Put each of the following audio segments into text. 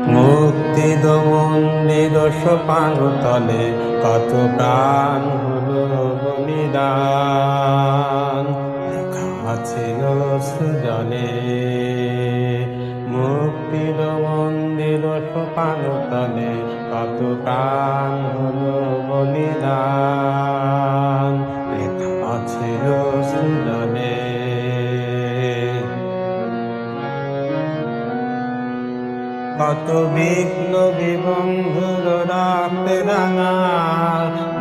মুক্তি মন্দির সোপানতলে কত প্রাণ হলো বলিদান, লেখা ছিল সৃজনে। মুক্তির মন্দির সোপানতলে কত প্রাণ হলো বলিদান, লেখা ছিল সৃজনে। কত বিপ্লবী বন্ধুর রক্তে রাঙা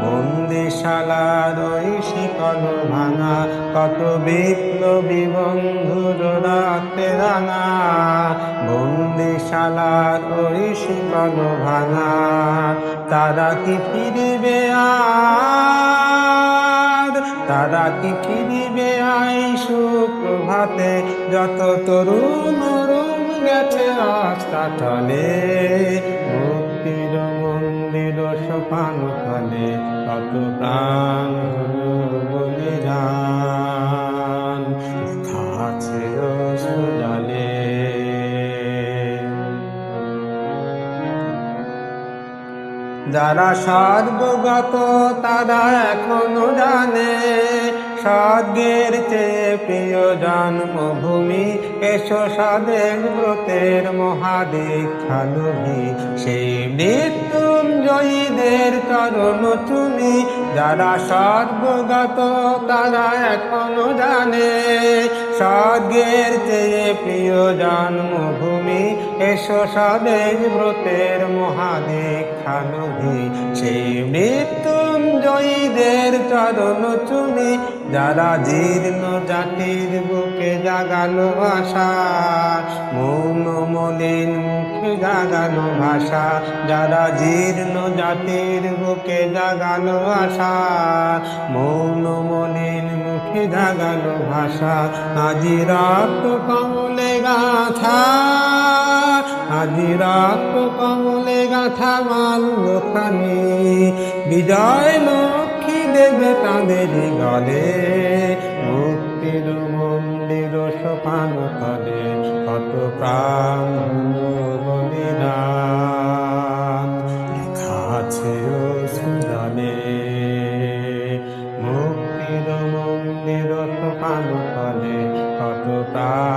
বন্দিশালার ওই শিকল ভাঙা, কত বিপ্লবী বন্ধুর রক্তে রাঙা বন্দিশালার ওই শিকল ভাঙা। তারা কি ফিরবে আর, তারা কি ফিরবে আই সুপ্রভাতে, যত তরুণ গেছে রাস্তাতলে। মুক্তির মন্দির সোপানতলে কত প্রাণ হলো বলিদান, লেখা ছিল সৃজনে। যারা সর্বগত তারা এখনো জানে স্বর্গের চেয়ে প্রিয় জন্মভূমি। এসো স্বদেশ ব্রতের মহাদীক্ষা লোভী, সেই মৃত্যুঞ্জয়ীদের চরণ চুমি। যারা সর্বগত তারা এখনো জানে স্বর্গের চেয়ে প্রিয় জন্মভূমি। এসো স্বদেশ ব্রতের মহাদীক্ষা লোভী, সেই মৃত্যুঞ্জয়ীদের চরণ চুমি। যারা জীর্ণ জাতির বুকে জাগালো আশা, মৌন মলিন মুখে জাগালো ভাষা। যারা জীর্ণ জাতির বুকে জাগালো আশা, মৌন মলিন মুখে জাগালো ভাষা। আজি রক্ত কমলে গাথা, আজি রক্ত কমলে গাথা মাল্যখানি, বিজয় লক্ষ্মী দেবে তাঁদের গলে। মুক্তির মন্দির সোপানতলে কত প্রাণ হলো বলিদান, লেখা ছিল সৃজনে। মুক্তির মন্দির সোপানতলে কত প্রাণ